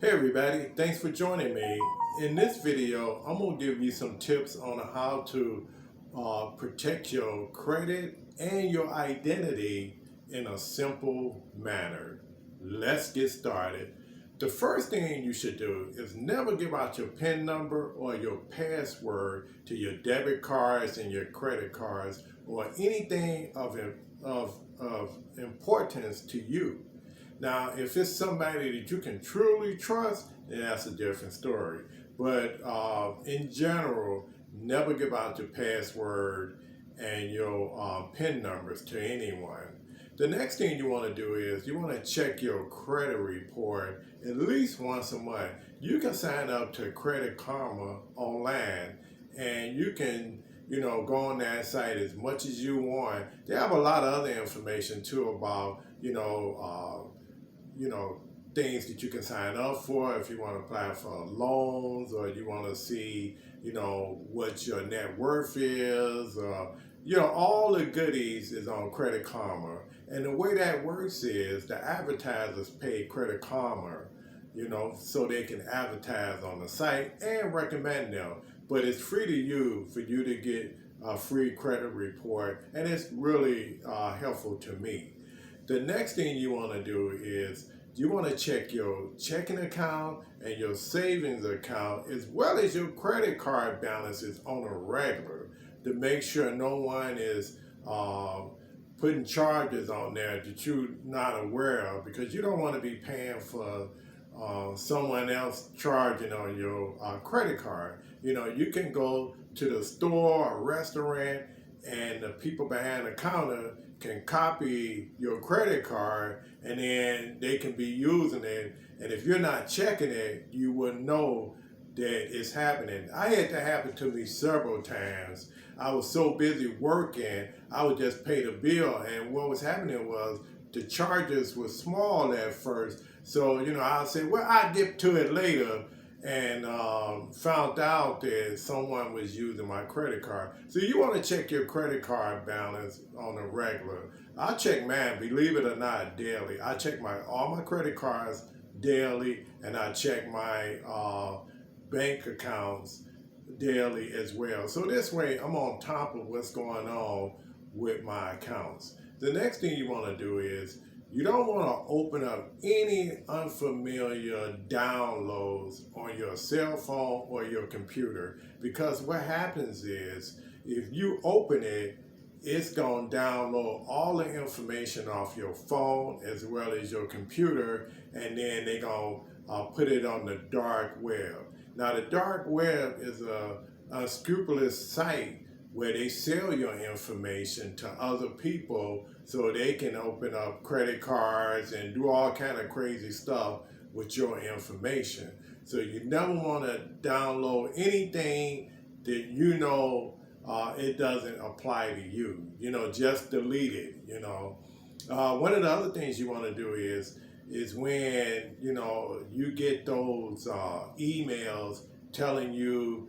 Hey everybody, thanks for joining me. In this video, I'm going to give you some tips on how to protect your credit and your identity in a simple manner. Let's get started. The first thing you should do is never give out your PIN number or your password to your debit cards and your credit cards or anything of importance to you. Now, if it's somebody that you can truly trust, then that's a different story. But in general, never give out your password and your PIN numbers to anyone. The next thing you want to do is you want to check your credit report at least once a month. You can sign up to Credit Karma online and you can go on that site as much as you want. They have a lot of other information too about things that you can sign up for if you want to apply for loans or you want to see, what your net worth is. All the goodies is on Credit Karma. And the way that works is the advertisers pay Credit Karma, so they can advertise on the site and recommend them. But it's free to you for you to get a free credit report, and it's really helpful to me. The next thing you want to do is you want to check your checking account and your savings account as well as your credit card balances on a regular to make sure no one is putting charges on there that you're not aware of, because you don't want to be paying for someone else charging on your credit card. You can go to the store or restaurant and the people behind the counter can copy your credit card and then they can be using it. And if you're not checking it, you will know that it's happening. I had that happen to me several times. I was so busy working, I would just pay the bill. And what was happening was the charges were small at first. So, I'll say, well, I'll get to it later, and found out that someone was using my credit card. So you want to check your credit card balance on a regular. I check mine, believe it or not, daily. I check all my credit cards daily, and I check my bank accounts daily as well. So this way, I'm on top of what's going on with my accounts. The next thing you want to do is you don't want to open up any unfamiliar downloads on your cell phone or your computer, because what happens is if you open it, it's going to download all the information off your phone as well as your computer, and then they're going to put it on the dark web. Now, the dark web is a unscrupulous site where they sell your information to other people so they can open up credit cards and do all kind of crazy stuff with your information. So you never want to download anything that it doesn't apply to you. Just delete it. One of the other things you want to do is when you get those emails telling you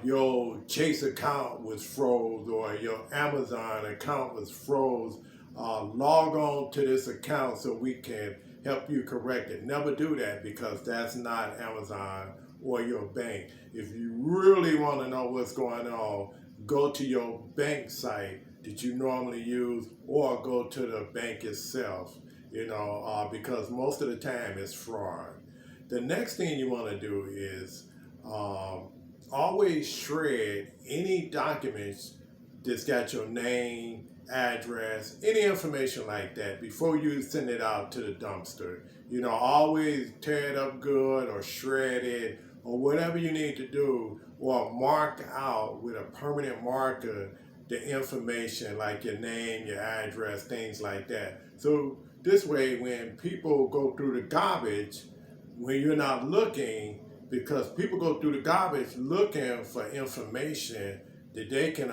your Chase account was froze or your Amazon account was froze, log on to this account so we can help you correct it. Never do that, because that's not Amazon or your bank. If you really want to know what's going on, go to your bank site that you normally use or go to the bank itself, because most of the time it's fraud. The next thing you want to do is always shred any documents that's got your name, address, any information like that before you send it out to the dumpster. Always tear it up good or shred it or whatever you need to do, or mark out with a permanent marker the information like your name, your address, things like that. So this way, when people go through the garbage, when you're not looking, because people go through the garbage looking for information that they can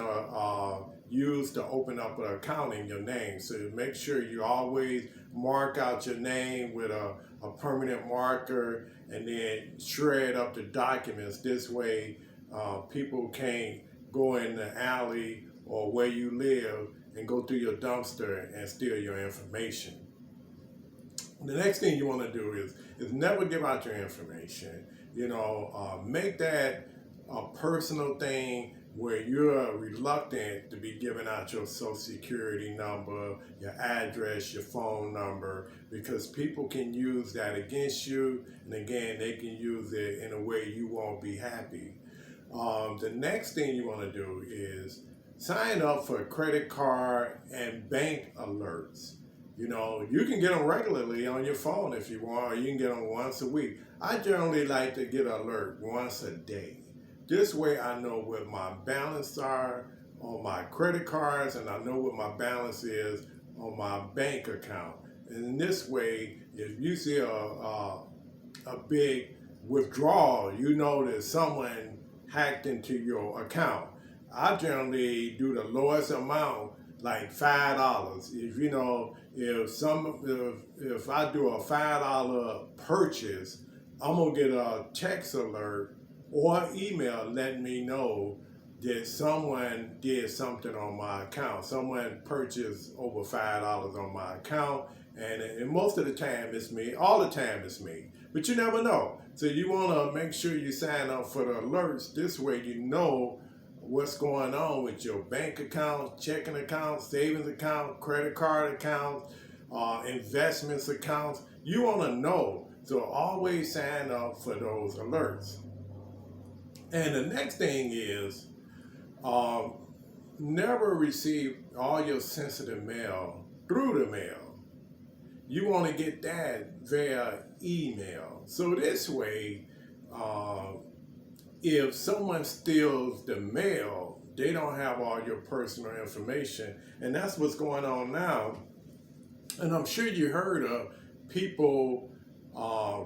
use to open up an account in your name. So make sure you always mark out your name with a permanent marker and then shred up the documents. This way, people can't go in the alley or where you live and go through your dumpster and steal your information. The next thing you want to do is never give out your information. Make that a personal thing where you're reluctant to be giving out your social security number, your address, your phone number, because people can use that against you, and again, they can use it in a way you won't be happy. The next thing you want to do is sign up for credit card and bank alerts. You can get them regularly on your phone if you want, or you can get them once a week. I generally like to get an alert once a day. This way I know what my balance are on my credit cards, and I know what my balance is on my bank account. And in this way, if you see a big withdrawal, you know that someone hacked into your account. I generally do the lowest amount, like $5. If I do a $5 purchase, I'm gonna get a text alert or email letting me know that someone did something on my account. Someone purchased over $5 on my account, and most of the time it's me. All the time it's me, but you never know. So you want to make sure you sign up for the alerts. This way you know what's going on with your bank account, checking account, savings account, credit card account, investments accounts. You want to know. So always sign up for those alerts. And the next thing is never receive all your sensitive mail through the mail. You want to get that via email. So this way, if someone steals the mail, they don't have all your personal information. And that's what's going on now. And I'm sure you heard of people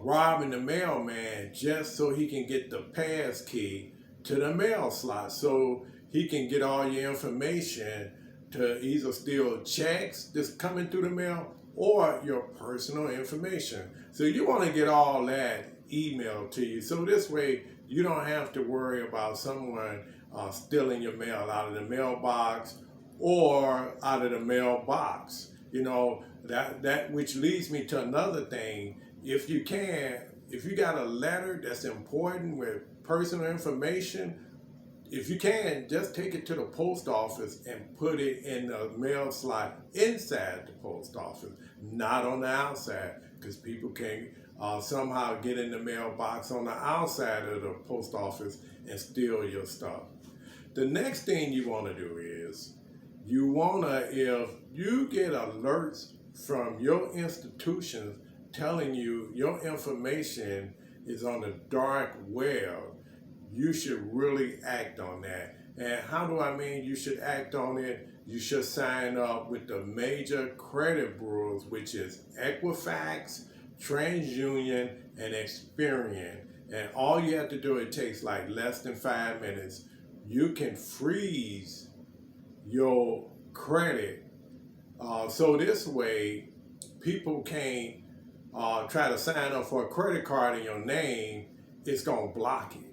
robbing the mailman just so he can get the pass key to the mail slot, so he can get all your information to either steal checks that's coming through the mail or your personal information. So you want to get all that emailed to you. So this way you don't have to worry about someone stealing your mail out of the mailbox or out of the mailbox. That which leads me to another thing. If you got a letter that's important with personal information, if you can, just take it to the post office and put it in the mail slot inside the post office, not on the outside, because people can somehow get in the mailbox on the outside of the post office and steal your stuff. The next thing you want to do is if you get alerts from your institutions telling you your information is on the dark web, you should really act on that. And how do I mean you should act on it? You should sign up with the major credit bureaus, which is Equifax, TransUnion, and Experian. And all you have to do, it takes like less than 5 minutes. You can freeze your credit. So this way, people can't try to sign up for a credit card in your name. It's going to block it.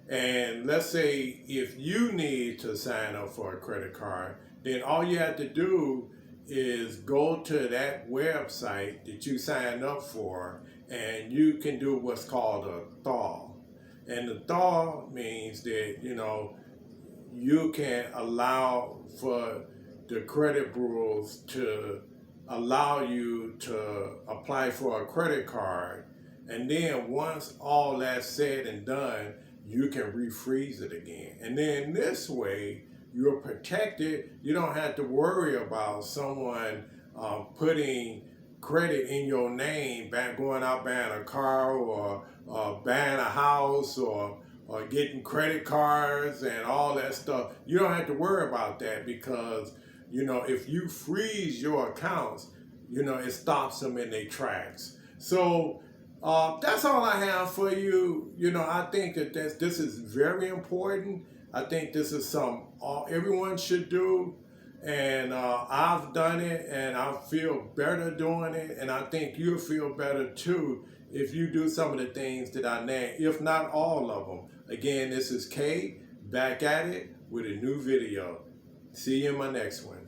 And let's say if you need to sign up for a credit card, then all you have to do is go to that website that you signed up for, and you can do what's called a thaw. And the thaw means that, you can allow for the credit bureaus to allow you to apply for a credit card. And then once all that's said and done, you can refreeze it again. And then this way, you're protected. You don't have to worry about someone putting credit in your name, going out buying a car or buying a house or getting credit cards and all that stuff. You don't have to worry about that because, if you freeze your accounts, it stops them in their tracks. So that's all I have for you. I think that this is very important. I think this is something everyone should do. And I've done it, and I feel better doing it. And I think you'll feel better too if you do some of the things that I named, if not all of them. Again, this is Kay, back at it with a new video. See you in my next one.